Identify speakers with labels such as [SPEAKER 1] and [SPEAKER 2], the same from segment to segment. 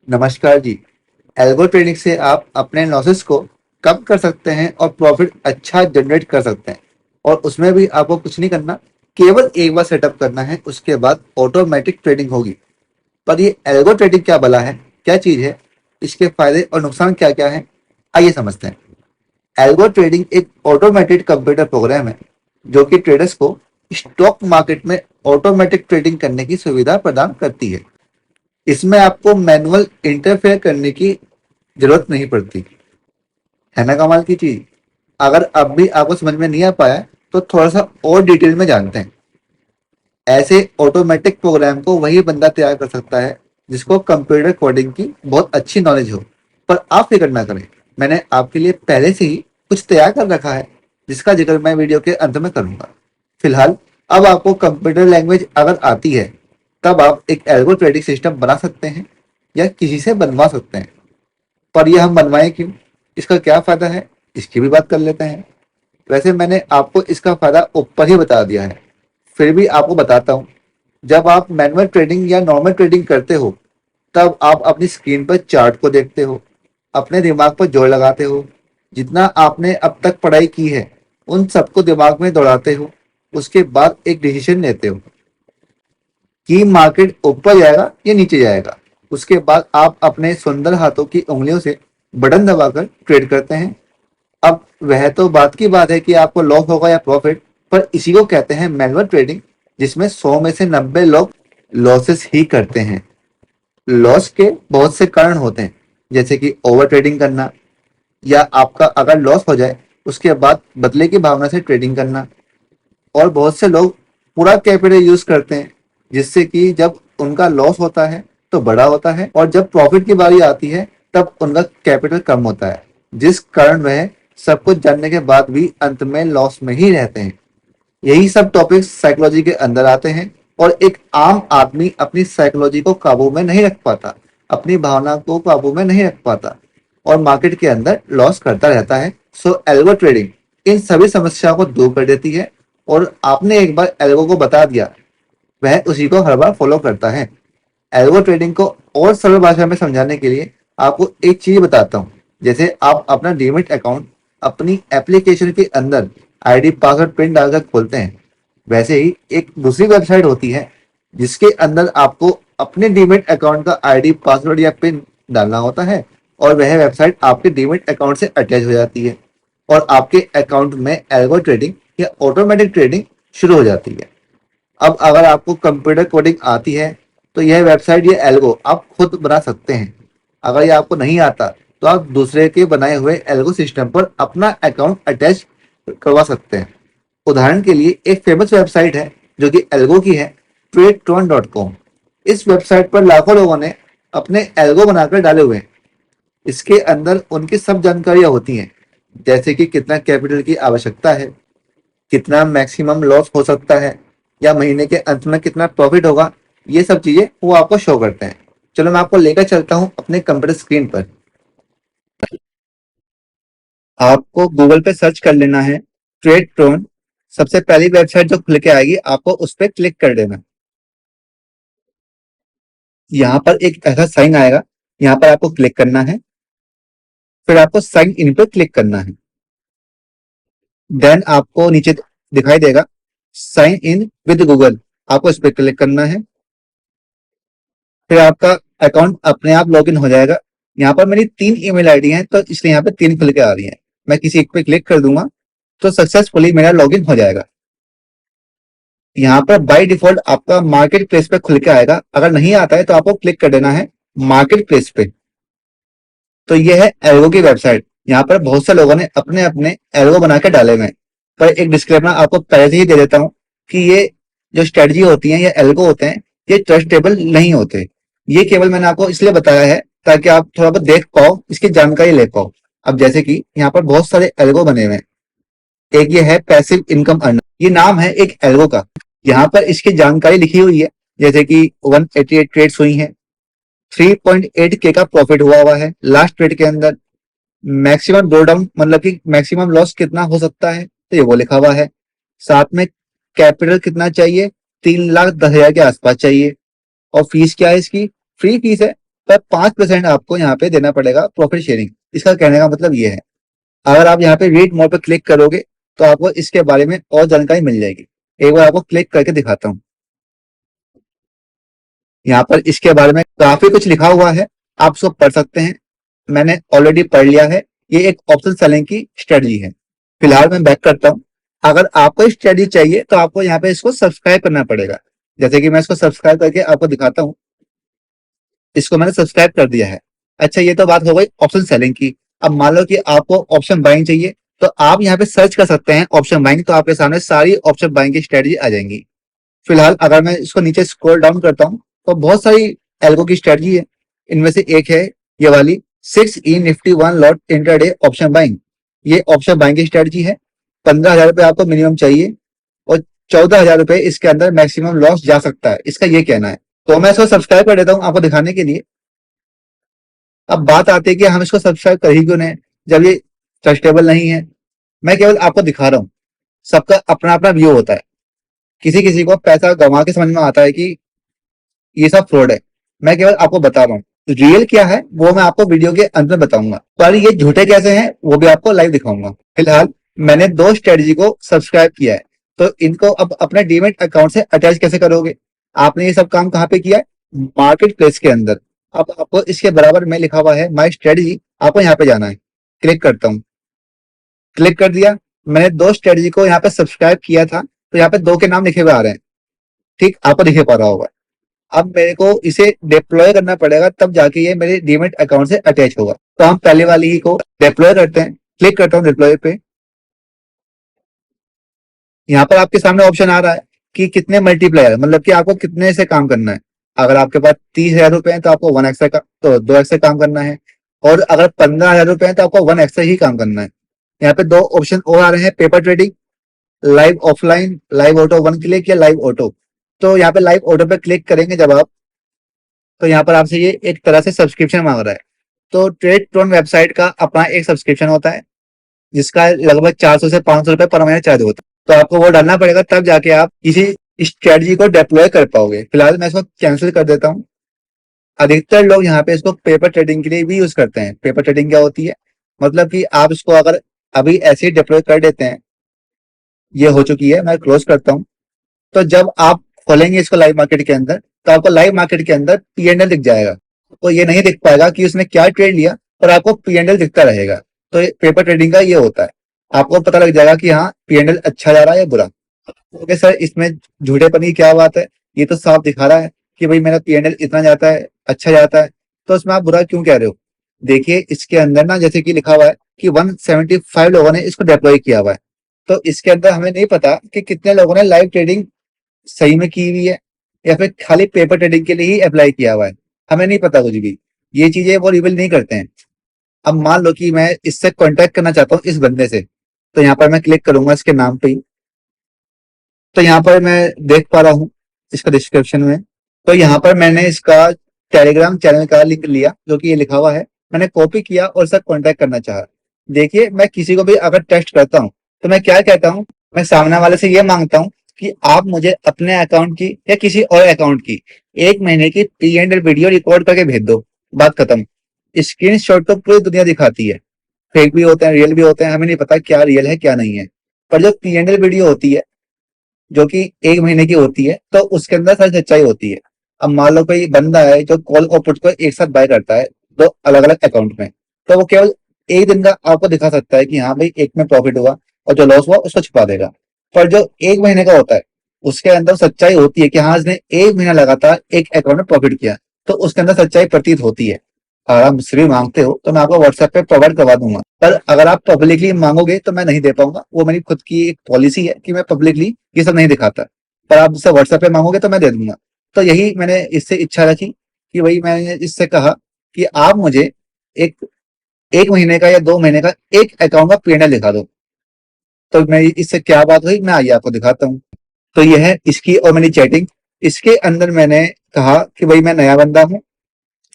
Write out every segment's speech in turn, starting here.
[SPEAKER 1] नमस्कार जी। Algo trading से आप अपने लॉसेस को कम कर सकते हैं और प्रॉफिट अच्छा जनरेट कर सकते हैं। और उसमें भी आपको कुछ नहीं करना, केवल एक बार सेटअप करना है, उसके बाद ऑटोमेटिक ट्रेडिंग होगी। पर ये एल्गो ट्रेडिंग क्या भला है, क्या चीज़ है, इसके फायदे और नुकसान क्या क्या है, आइए समझते हैं। एल्गो ट्रेडिंग एक ऑटोमेटेड कंप्यूटर प्रोग्राम है जो कि ट्रेडर्स को स्टॉक मार्केट में ऑटोमेटिक ट्रेडिंग करने की सुविधा प्रदान करती है। इसमें आपको मैनुअल इंटरफेयर करने की जरूरत नहीं पड़ती। है ना कमाल की चीज। अगर अब भी आपको समझ में नहीं आ पाया तो थोड़ा सा और डिटेल में जानते हैं। ऐसे ऑटोमेटिक प्रोग्राम को वही बंदा तैयार कर सकता है जिसको कंप्यूटर कोडिंग की बहुत अच्छी नॉलेज हो। पर आप फिक्र ना करें, मैंने आपके लिए पहले से ही कुछ तैयार कर रखा है जिसका जिक्र मैं वीडियो के अंत में करूंगा। फिलहाल अब आपको कंप्यूटर लैंग्वेज अगर आती है तब आप एक एल्गो ट्रेडिंग सिस्टम बना सकते हैं या किसी से बनवा सकते हैं। पर यह हम बनवाएं क्यों, इसका क्या फायदा है, इसकी भी बात कर लेते हैं। वैसे मैंने आपको इसका फायदा ऊपर ही बता दिया है, फिर भी आपको बताता हूँ। जब आप मैनुअल ट्रेडिंग या नॉर्मल ट्रेडिंग करते हो तब आप अपनी स्क्रीन पर चार्ट को देखते हो, अपने दिमाग पर जोर लगाते हो, जितना आपने अब तक पढ़ाई की है उन सबको दिमाग में दौड़ाते हो। उसके बाद एक डिसीजन लेते हो कि मार्केट ऊपर जाएगा या नीचे जाएगा। उसके बाद आप अपने सुंदर हाथों की उंगलियों से बटन दबाकर ट्रेड करते हैं। अब वह तो बात की बात है कि आपको लॉस होगा या प्रॉफिट, पर इसी को कहते हैं मैनुअल ट्रेडिंग, जिसमें 100 में से 90 लोग लॉसेस ही करते हैं। लॉस के बहुत से कारण होते हैं, जैसे कि ओवर ट्रेडिंग करना, या आपका अगर लॉस हो जाए उसके बाद बदले की भावना से ट्रेडिंग करना। और बहुत से लोग पूरा कैपिटल यूज करते हैं, जिससे कि जब उनका लॉस होता है तो बड़ा होता है और जब प्रॉफिट की बारी आती है तब उनका कैपिटल कम होता है, जिस कारण वह सब कुछ जानने के बाद भी अंत में लॉस में ही रहते हैं। यही सब टॉपिक्स साइकोलॉजी के अंदर आते हैं और एक आम आदमी अपनी साइकोलॉजी को काबू में नहीं रख पाता, अपनी भावना को काबू में नहीं रख पाता और मार्केट के अंदर लॉस करता रहता है। सो एल्गो ट्रेडिंग इन सभी समस्याओं को दूर कर देती है और आपने एक बार एल्गो को बता दिया, वह उसी को हर बार फॉलो करता है। एल्गो ट्रेडिंग को और सरल भाषा में समझाने के लिए आपको एक चीज बताता हूँ। जैसे आप अपना डीमेट अकाउंट अपनी एप्लीकेशन के अंदर आईडी पासवर्ड पिन डालकर खोलते हैं, वैसे ही एक दूसरी वेबसाइट होती है जिसके अंदर आपको अपने डीमेट अकाउंट का आईडी पासवर्ड या पिन डालना होता है और वह वेबसाइट आपके डीमेट अकाउंट से अटैच हो जाती है और आपके अकाउंट में एल्गो ट्रेडिंग या ऑटोमेटिक ट्रेडिंग शुरू हो जाती है। अब अगर आपको कंप्यूटर कोडिंग आती है तो यह वेबसाइट, ये एल्गो आप खुद बना सकते हैं। अगर ये आपको नहीं आता तो आप दूसरे के बनाए हुए एल्गो सिस्टम पर अपना अकाउंट अटैच करवा सकते हैं। उदाहरण के लिए एक फेमस वेबसाइट है जो कि एल्गो की है, TradeTron.com। इस वेबसाइट पर लाखों लोगों ने अपने एल्गो बनाकर डाले हुए हैं। इसके अंदर उनकी सब जानकारियां होती हैं, जैसे कि कितना कैपिटल की आवश्यकता है, कितना मैक्सिमम लॉस हो सकता है, या महीने के अंत में कितना प्रॉफिट होगा। ये सब चीजें वो आपको शो करते हैं। चलो मैं आपको लेकर चलता हूँ अपने कंप्यूटर स्क्रीन पर। आपको गूगल पे सर्च कर लेना है ट्रेड ट्रोन। सबसे पहली वेबसाइट जो खुल के आएगी आपको उस पर क्लिक कर देना। यहाँ पर एक ऐसा साइन आएगा, यहाँ पर आपको क्लिक करना है, फिर आपको साइन इन पर क्लिक करना है। देन आपको नीचे दिखाई देगा साइन इन विद गूगल, आपको इस पर क्लिक करना है, फिर आपका अकाउंट अपने आप लॉगिन हो जाएगा। यहाँ पर मेरी 3 ईमेल आईडी हैं तो इसलिए यहाँ पे 3 खुल के आ रही हैं। मैं किसी एक पे क्लिक कर दूंगा तो सक्सेसफुली मेरा लॉगिन हो जाएगा। यहाँ पर बाय डिफॉल्ट आपका मार्केट प्लेस पे खुल के आएगा, अगर नहीं आता है तो आपको क्लिक कर देना है मार्केट प्लेस पे। तो ये है एल्गो की वेबसाइट। यहाँ पर बहुत से लोगों ने अपने अपने एल्गो बना के डाले हुए हैं, पर एक डिस्क्लेमर आपको पहले से ही दे देता हूँ कि ये जो स्ट्रेटजी होती है या एल्गो होते हैं ये ट्रस्टेबल नहीं होते। ये केवल मैंने आपको इसलिए बताया है ताकि आप थोड़ा बहुत देख पाओ, इसकी जानकारी ले पाओ। अब जैसे कि यहाँ पर बहुत सारे एल्गो बने हुए हैं। एक ये है पैसिव इनकम अर्नर, ये नाम है एक एल्गो का। यहाँ पर इसकी जानकारी लिखी हुई है, जैसे कि 188 ट्रेड्स हुई हैं, 3.8K का प्रॉफिट हुआ है लास्ट ट्रेड के अंदर। मैक्सिमम ड्रॉ डाउन मतलब कि मैक्सिमम लॉस कितना हो सकता है तो ये वो लिखा हुआ है। साथ में कैपिटल कितना चाहिए, 3,10,000 के आसपास चाहिए। और फीस क्या है इसकी, फ्री फीस है, पर 5% आपको यहाँ पे देना पड़ेगा प्रॉफिट शेयरिंग। इसका कहने का मतलब ये है, अगर आप यहाँ पे रीड मोर पे क्लिक करोगे तो आपको इसके बारे में और जानकारी मिल जाएगी। एक बार आपको क्लिक करके दिखाता हूँ। यहाँ पर इसके बारे में काफी कुछ लिखा हुआ है, आप उसको पढ़ सकते हैं। मैंने ऑलरेडी पढ़ लिया है। ये एक ऑप्शन सेलिंग की स्ट्रेटजी है। फिलहाल मैं बैक करता हूँ। अगर आपको स्ट्रेटजी चाहिए तो आपको यहाँ पे इसको सब्सक्राइब करना पड़ेगा। जैसे कि मैं इसको सब्सक्राइब करके आपको दिखाता हूँ। इसको मैंने सब्सक्राइब कर दिया है। अच्छा, ये तो बात हो गई ऑप्शन सेलिंग की। अब मान लो कि आपको ऑप्शन बाइंग चाहिए तो आप यहाँ पे सर्च कर सकते हैं ऑप्शन बाइंग, तो आपके सामने सारी ऑप्शन बाइंग की स्ट्रेटजी आ जाएंगी। फिलहाल अगर मैं इसको नीचे स्क्रॉल डाउन करता हूँ तो बहुत सारी एल्गो की स्ट्रेटजी है। इनमें से एक है ये वाली 6 Nifty 1 lot intraday option buying. ये ऑप्शन बाइंग की स्ट्रेटजी है। 15,000 रुपए आपको मिनिमम चाहिए और 14,000 रुपए इसके अंदर मैक्सिमम लॉस जा सकता है, इसका ये कहना है। तो मैं इसको सब्सक्राइब कर देता हूँ आपको दिखाने के लिए। अब बात आती है कि हम इसको सब्सक्राइब कर ही क्यों नहीं, जब ये ट्रस्टेबल नहीं है। मैं केवल आपको दिखा रहा हूँ। सबका अपना अपना व्यू होता है। किसी किसी को पैसा गंवा के समझ में आता है कि ये सब फ्रॉड है। मैं केवल आपको बता रहा हूँ, रियल क्या है वो मैं आपको वीडियो के अंत में बताऊंगा, पर ये झूठे कैसे हैं वो भी आपको लाइव दिखाऊंगा। फिलहाल मैंने 2 स्ट्रेटजी को सब्सक्राइब किया है, तो इनको अब अपने डीमेट अकाउंट से अटैच कैसे करोगे? आपने ये सब काम कहाँ पे किया है? मार्केट प्लेस के अंदर। अब आपको इसके बराबर में लिखा हुआ है माई स्ट्रेटजी, आपको यहाँ पे जाना है। क्लिक करता हूँ। क्लिक कर दिया। मैंने 2 स्ट्रेटजी को यहाँ पे सब्सक्राइब किया था, तो यहाँ पे 2 के नाम लिखे हुए आ रहे हैं। ठीक, आपको दिखे पा रहा होगा। अब मेरे को इसे डिप्लॉय करना पड़ेगा, तब जाके ये मेरे डीमेट अकाउंट से अटैच होगा। तो हम पहले वाली ही को डिप्लॉय करते हैं। क्लिक करता हूँ डिप्लॉय पे। यहाँ पर आपके सामने ऑप्शन आ रहा है कि कितने मल्टीप्लायर, मतलब कि आपको कितने से काम करना है। अगर आपके पास 30,000 रुपए है तो आपको 1x का तो 2x से काम करना है, और अगर 15,000 रुपए है तो आपको 1x से ही काम करना है। यहाँ पे 2 ऑप्शन और आ रहे हैं, paper trading, live offline, live auto 1 click या लाइव ऑटो। तो यहाँ पे लाइव ऑटो पे क्लिक करेंगे जब आप, तो यहाँ पर आपसे ये एक तरह से सब्सक्रिप्शन मांग रहा है। तो ट्रेड ट्रोन वेबसाइट का अपना एक सब्सक्रिप्शन होता है, जिसका लगभग 400 से 500 रुपए पर महीने चार्ज होता है। तो आपको वो डालना पड़ेगा, तब जाके आप किसी स्ट्रेटजी को डिप्लॉय कर पाओगे। फिलहाल मैं इसको कैंसिल कर देता हूँ। अधिकतर लोग यहाँ पे इसको पेपर ट्रेडिंग के लिए भी यूज करते हैं। पेपर ट्रेडिंग क्या होती है? मतलब कि आप इसको अगर अभी ऐसे ही डिप्लॉय कर देते हैं, ये हो चुकी है, मैं क्लोज करता हूँ। तो जब आप खोलेंगे इसको लाइव मार्केट के अंदर, तो आपको लाइव मार्केट के अंदर पीएनएल दिख जाएगा। तो ये नहीं दिख पाएगा कि उसने क्या ट्रेड लिया, पर आपको पीएनएल दिखता रहेगा। तो पेपर ट्रेडिंग का ये होता है, आपको पता लग जाएगा कि हाँ पीएनएल अच्छा जा रहा है या बुरा। ओके सर, इसमें झूठेपन की क्या बात है? ये तो साफ दिखा रहा है कि भाई मेरा पीएनएल इतना जाता है, अच्छा जाता है, तो इसमें आप बुरा क्यों कह रहे हो? देखिए इसके अंदर ना, जैसे कि लिखा हुआ है कि 175 लोगों ने इसको डिप्लॉय किया हुआ है। तो इसके अंदर हमें नहीं पता कि कितने लोगों ने लाइव ट्रेडिंग सही में की हुई है या फिर खाली पेपर ट्रेडिंग के लिए ही अप्लाई किया हुआ है। हमें नहीं पता कुछ भी, ये चीजें वो रिवील नहीं करते हैं। अब मान लो कि मैं इससे कांटेक्ट करना चाहता हूँ इस बंदे से, तो यहाँ पर मैं क्लिक करूंगा इसके नाम पे ही। तो यहाँ पर मैं देख पा रहा हूँ इसका डिस्क्रिप्शन में, तो यहाँ पर मैंने इसका टेलीग्राम चैनल का लिंक लिया जो कि ये लिखा हुआ है, मैंने कॉपी किया और इसका कांटेक्ट करना चाहा। देखिए मैं किसी को भी अगर टेक्स्ट करता हूँ तो मैं क्या कहता हूँ, मैं सामने वाले से ये मांगता हूँ कि आप मुझे अपने अकाउंट की या किसी और अकाउंट की 1 महीने की पी&एल वीडियो रिकॉर्ड करके भेज दो, बात खत्म। स्क्रीनशॉट तो पूरी दुनिया दिखाती है, फेक भी होते हैं रियल भी होते हैं, हमें नहीं पता क्या रियल है क्या नहीं है। पर जो पी&एल वीडियो होती है जो कि 1 महीने की होती है, तो उसके अंदर सारी सच्चाई होती है। अब मान लो कोई बंदा है जो कॉल और पुट को एक साथ बाय करता है 2 अलग-अलग अकाउंट में, तो वो केवल एक दिन का आपको दिखा सकता है कि हाँ भाई एक में प्रॉफिट हुआ, और जो लॉस हुआ उसको छुपा देगा। पर जो 1 महीने का होता है उसके अंदर सच्चाई होती है कि हाँ इसने 1 महीना लगातार एक अकाउंट में प्रॉफिट किया, तो उसके अंदर सच्चाई प्रतीत होती है। अगर आप मुझसे भी मांगते हो तो मैं आपको व्हाट्सएप पे प्रोवाइड करवा दूंगा, पर अगर आप पब्लिकली मांगोगे तो मैं नहीं दे पाऊंगा। वो मेरी खुद की एक पॉलिसी है कि मैं पब्लिकली ये सब नहीं दिखाता, पर आप मुझसे व्हाट्सएप पे मांगोगे तो मैं दे दूंगा। तो यही मैंने इससे इच्छा रखी कि भाई मैंने इससे कहा कि आप मुझे एक 1 महीने का या 2 महीने का एक अकाउंट का पी&एल दिखा दो। तो मैं इससे क्या बात हुई मैं आइए आपको दिखाता हूँ। तो यह है इसकी और मेरी चैटिंग। इसके अंदर मैंने कहा कि भाई मैं नया बंदा हूँ,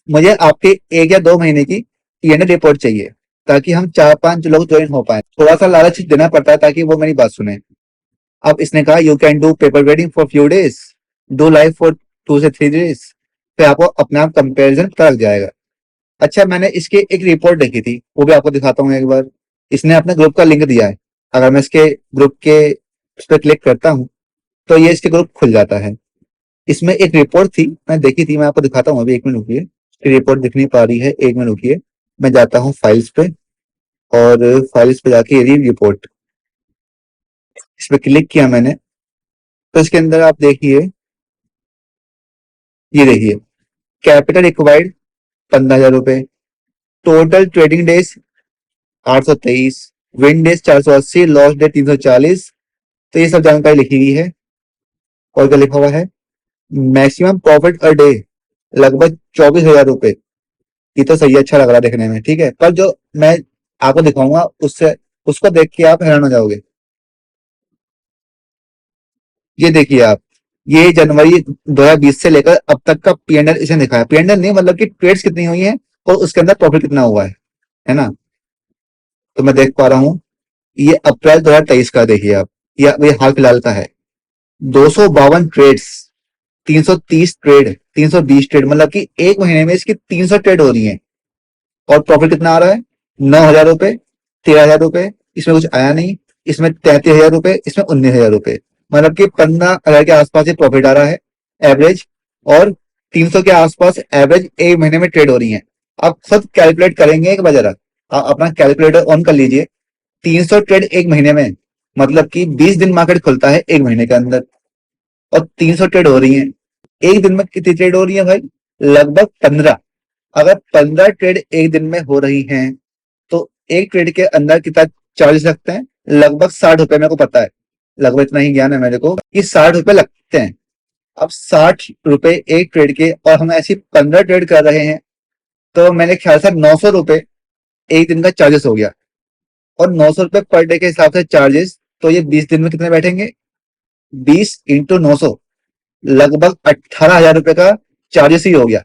[SPEAKER 1] मुझे आपके 1 या 2 महीने की पी&एल रिपोर्ट चाहिए, ताकि हम 4-5 लोग ज्वाइन हो पाए। थोड़ा सा लालच देना पड़ता है ताकि वो मेरी बात सुने। अब इसने कहा you can do paper wedding for few days, do live for 2 से 3 डेज, फिर आपको अपने आप कंपेरिजन पता लग जाएगा। अच्छा, मैंने इसके एक रिपोर्ट देखी थी, वो भी आपको दिखाता हूँ एक बार। इसने अपने ग्रुप का लिंक दिया है। अगर मैं इसके ग्रुप के उस पर क्लिक करता हूँ तो ये इसके ग्रुप खुल जाता है। इसमें एक रिपोर्ट थी, मैं देखी थी, मैं आपको दिखाता हूँ अभी, 1 मिनट रुकिए। इसकी रिपोर्ट दिख नहीं पा रही है, 1 मिनट रुकिए। मैं जाता हूँ फाइल्स पे, और फाइल्स पे जाके ये रिपोर्ट, इस पे क्लिक किया मैंने, तो इसके अंदर आप देखिए, ये देखिए, कैपिटल रिक्वायर्ड 15,000 रुपए, total trading days 823, win days 480, loss day 340। तो ये सब जानकारी लिखी हुई है। और क्या लिखा हुआ है, मैक्सिमम प्रॉफिट अ डे लगभग 24,000 रुपए। ये तो सही है, अच्छा लग रहा है देखने में, ठीक है। पर जो मैं आपको दिखाऊंगा उससे, उसको देख के आप हैरान हो जाओगे। ये देखिए आप, ये जनवरी 2020 से लेकर अब तक का पीएनएल इसे दिखा है। पीएनएल नहीं, मतलब कि ट्रेड्स कितनी हुई है और उसके अंदर प्रॉफिट कितना हुआ है ना। तो मैं देख पा रहा हूँ, ये अप्रैल 2023 का देखिए आप, ये हाल फिलहाल का है। 252 ट्रेड्स, 330 ट्रेड, 320 ट्रेड, मतलब कि एक महीने में इसकी 300 ट्रेड हो रही है। और प्रॉफिट कितना आ रहा है, 9,000 रुपए, 13,000 रुपए, इसमें कुछ आया नहीं। इसमें 33,000 रुपए, इसमें 19,000 रुपए, मतलब कि 15,000 के आसपास ही प्रॉफिट आ रहा है एवरेज। और 300 के आसपास एवरेज एक महीने में ट्रेड हो रही है। आप खुद कैलकुलेट करेंगे एक बार जरा, आप अपना कैलकुलेटर ऑन कर लीजिए। 300 ट्रेड एक महीने में, मतलब कि 20 दिन मार्केट खुलता है एक महीने के अंदर, और 300 ट्रेड हो रही है। एक दिन में कितनी ट्रेड हो रही है भाई, लगभग 15। अगर 15 ट्रेड एक दिन में हो रही हैं, तो एक ट्रेड के अंदर कितना चार्जेस लगते हैं, लगभग 60 रुपए। मेरे को पता है, लगभग इतना ही ज्ञान है मेरे को कि 60 रुपए लगते हैं। अब 60 रुपए एक ट्रेड के, और हम ऐसी 15 ट्रेड कर रहे हैं, तो मैंने ख्याल से 900 रुपए एक दिन का चार्जेस हो गया। और 900 रुपए पर डे के हिसाब से चार्जेस, तो ये 20 दिन में कितने बैठेंगे, 20 × 900, लगभग 18,000 रुपए का चार्जेस ही हो गया।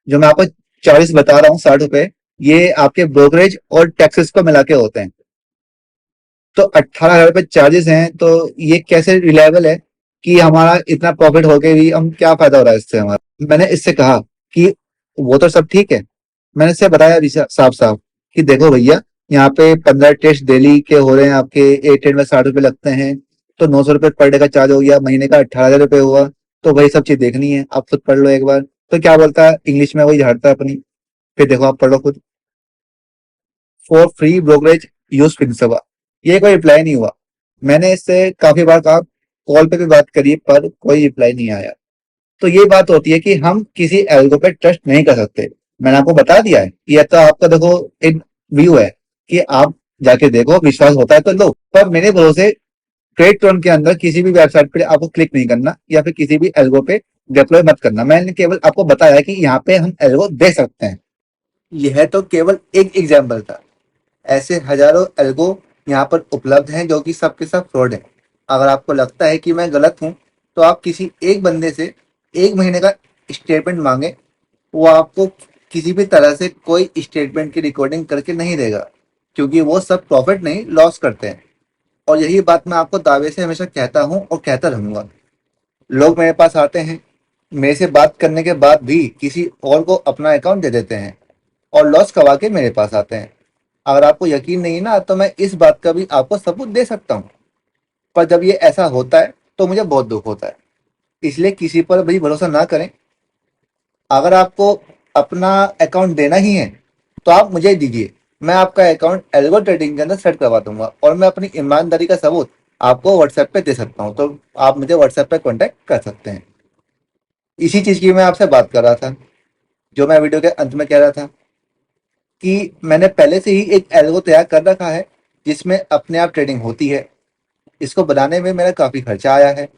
[SPEAKER 1] जो मैं आपको चार्जेस बता रहा हूँ, 60 रुपए, ये आपके ब्रोकरेज और टैक्सेस को मिला के होते हैं। तो 18,000 रुपए चार्जेस हैं, तो ये कैसे रिलायबल है कि हमारा इतना प्रॉफिट होके भी हम, क्या फायदा हो रहा है इससे हमारा। मैंने इससे कहा कि वो तो सब ठीक है, मैंने इससे बताया भी साफ साफ कि देखो भैया, यहाँ पे 15 टेस्ट डेली के हो रहे हैं आपके, एक ट्रेड में 60 रुपए लगते हैं, तो 900 रुपए पर डे का चार्ज हो गया, महीने का 18,000 रुपए हुआ। तो वही सब चीज देखनी है, आप खुद पढ़ लो एक बार। तो क्या बोलता है इंग्लिश में, वही झाड़ता है अपनी। फिर देखो, आप पढ़ लो खुद। फॉर फ्री ब्रोकरेज यूज फिनसवा, ये कोई रिप्लाई नहीं हुआ। मैंने इससे काफी बार कहा, कॉल पे भी बात करी, पर कोई रिप्लाई नहीं आया। तो ये बात होती है कि हम किसी एल्गो पे ट्रस्ट नहीं कर सकते। मैंने आपको बता दिया है, ये तो आपका देखो एक व्यू है कि आप जाके देखो, विश्वास होता है तो लो, पर मेरे भरोसे ट्रेड टर्न के अंदर किसी भी वेबसाइट पे आपको क्लिक नहीं करना, या फिर किसी भी एल्गो पे डिप्लॉय मत करना। मैंने केवल आपको बताया कि यहाँ पे हम एल्गो दे सकते हैं। यह तो केवल एक एग्जाम्पल था, ऐसे हजारों एल्गो यहाँ पर उपलब्ध हैं जो कि सब के सब फ्रॉड हैं। अगर आपको लगता है कि मैं गलत हूँ, तो आप किसी एक बंदे से एक महीने का स्टेटमेंट मांगे, वो आपको किसी भी तरह से कोई स्टेटमेंट की रिकॉर्डिंग करके नहीं देगा, क्योंकि वो सब प्रॉफिट नहीं लॉस करते हैं। और यही बात मैं आपको दावे से हमेशा कहता हूँ और कहता रहूंगा। लोग मेरे पास आते हैं, मेरे से बात करने के बाद भी किसी और को अपना अकाउंट दे देते हैं और लॉस करवा के मेरे पास आते हैं। अगर आपको यकीन नहीं ना, तो मैं इस बात का भी आपको सबूत दे सकता हूँ। पर जब ये ऐसा होता है तो मुझे बहुत दुख होता है। इसलिए किसी पर भी भरोसा ना करें। अगर आपको अपना अकाउंट देना ही है, तो आप मुझे दीजिए, मैं आपका अकाउंट एल्गो ट्रेडिंग के अंदर सेट करवा दूंगा, और मैं अपनी ईमानदारी का सबूत आपको व्हाट्सएप पे दे सकता हूँ। तो आप मुझे व्हाट्सएप पे कांटेक्ट कर सकते हैं। इसी चीज की मैं आपसे बात कर रहा था, जो मैं वीडियो के अंत में कह रहा था कि मैंने पहले से ही एक एल्गो तैयार कर रखा है, जिसमें अपने आप ट्रेडिंग होती है। इसको बनाने में मेरा काफी खर्चा आया है,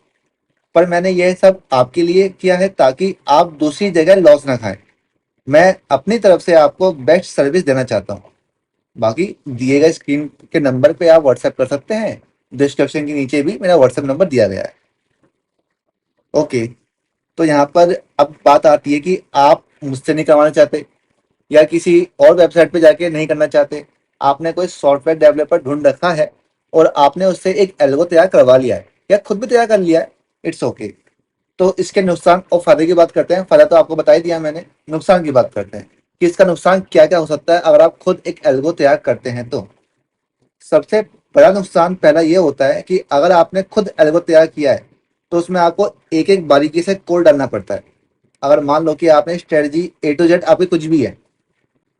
[SPEAKER 1] पर मैंने यह सब आपके लिए किया है ताकि आप दूसरी जगह लॉस ना खाएं। मैं अपनी तरफ से आपको बेस्ट सर्विस देना चाहता हूँ। बाकी दिए गए स्क्रीन के नंबर पे आप व्हाट्सएप कर सकते हैं। डिस्क्रिप्शन के नीचे भी मेरा व्हाट्सएप नंबर दिया गया है। ओके, तो यहाँ पर अब बात आती है कि आप मुझसे नहीं करवाना चाहते, या किसी और वेबसाइट पे जाके नहीं करना चाहते। आपने कोई सॉफ्टवेयर डेवलपर ढूंढ रखा है और आपने उससे एक एल्गो तैयार करवा लिया है, या खुद भी तैयार कर लिया है, इट्स ओके। तो इसके नुकसान और फायदे की बात करते हैं। फायदा तो आपको बता ही दिया मैंने, नुकसान की बात करते हैं कि इसका नुकसान क्या क्या हो सकता है अगर आप खुद एक एल्गो तैयार करते हैं। तो सबसे बड़ा नुकसान पहला ये होता है कि अगर आपने खुद एल्गो तैयार किया है तो उसमें आपको एक एक बारीकी से कोड डालना पड़ता है। अगर मान लो कि आपने स्ट्रेटजी ए टू जेड आपकी कुछ भी है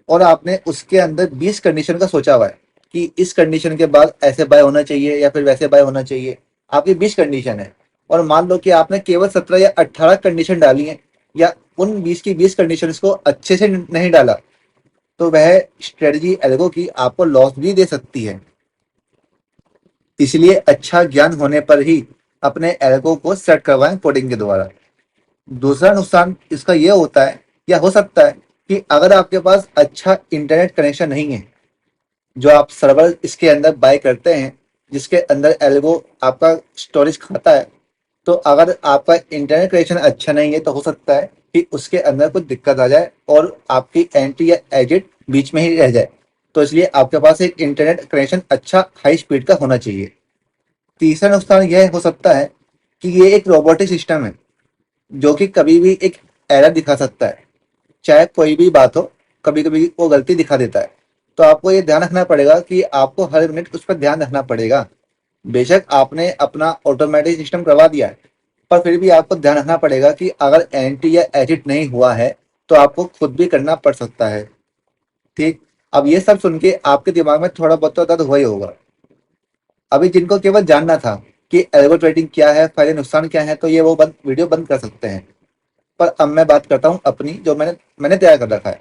[SPEAKER 1] और आपने उसके अंदर 20 कंडीशन का सोचा हुआ है कि इस कंडीशन के बाद ऐसे बाय होना चाहिए या फिर वैसे बाय होना चाहिए, आपकी 20 कंडीशन है और मान लो कि आपने केवल 17 या 18 कंडीशन डाली है या उन 20 की 20 कंडीशन को अच्छे से नहीं डाला, तो वह स्ट्रेटजी एल्गो की आपको लॉस भी दे सकती है। इसलिए अच्छा ज्ञान होने पर ही अपने एल्गो को सेट करवाएं कोडिंग के द्वारा। दूसरा नुकसान इसका यह होता है या हो सकता है कि अगर आपके पास अच्छा इंटरनेट कनेक्शन नहीं है, जो आप सर्वर इसके अंदर बाय करते हैं जिसके अंदर एल्गो आपका स्टोरेज खाता है, तो अगर आपका इंटरनेट कनेक्शन अच्छा नहीं है तो हो सकता है कि उसके अंदर कुछ दिक्कत आ जाए और आपकी एंट्री या एग्जिट बीच में ही रह जाए। तो इसलिए आपके पास एक इंटरनेट कनेक्शन अच्छा हाई स्पीड का होना चाहिए। तीसरा नुकसान यह हो सकता है कि ये एक रोबोटिक सिस्टम है जो कि कभी भी एक एरर दिखा सकता है, चाहे कोई भी बात हो, कभी कभी वो गलती दिखा देता है। तो आपको ये ध्यान रखना पड़ेगा कि आपको हर मिनट उस पर ध्यान रखना पड़ेगा। बेशक आपने अपना ऑटोमेटिक सिस्टम करवा दिया है, पर फिर भी आपको ध्यान रखना पड़ेगा कि अगर एंटी या एजिट नहीं हुआ है तो आपको खुद भी करना पड़ सकता है। ठीक। अब ये सब सुन के आपके दिमाग में थोड़ा बहुत तो दर्द हुआ ही होगा। अभी जिनको केवल जानना था कि एल्गो ट्रेडिंग क्या है, फायदे नुकसान क्या है, तो ये वो वीडियो बंद कर सकते हैं। पर अब मैं बात करता हूँ अपनी, जो मैंने मैंने तैयार कर रखा है।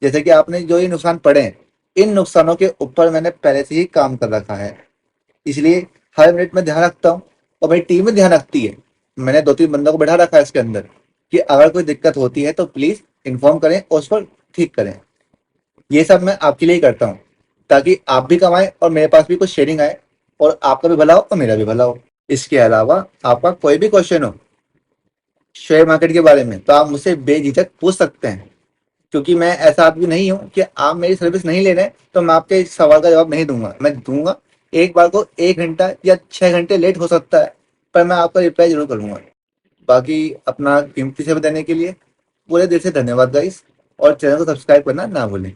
[SPEAKER 1] जैसे कि आपने जो ये नुकसान पढ़े हैं, इन नुकसानों के ऊपर मैंने पहले से ही काम कर रखा है, इसलिए हर मिनट में ध्यान रखता हूँ और मेरी टीम में ध्यान रखती है। मैंने 2-3 बंदों को बैठा रखा है इसके अंदर कि अगर कोई दिक्कत होती है तो प्लीज इन्फॉर्म करें और उस पर ठीक करें। ये सब मैं आपके लिए ही करता हूँ ताकि आप भी कमाएं और मेरे पास भी कुछ शेयरिंग आए और आपका भी भला हो और मेरा भी भला हो। इसके अलावा आपका कोई भी क्वेश्चन हो शेयर मार्केट के बारे में तो आप मुझसे बेझिझक पूछ सकते हैं, क्योंकि मैं ऐसा आदमी नहीं हूँ कि आप मेरी सर्विस नहीं ले रहे हैं तो मैं आपके इस सवाल का जवाब नहीं दूंगा। मैं दूंगा, एक बार को 1 घंटा या 6 घंटे लेट हो सकता है, पर मैं आपका रिप्लाई जरूर करूंगा। बाकी अपना कीमती समय देने के लिए पूरे दिल से धन्यवाद गाइस, और चैनल को सब्सक्राइब करना ना भूलें।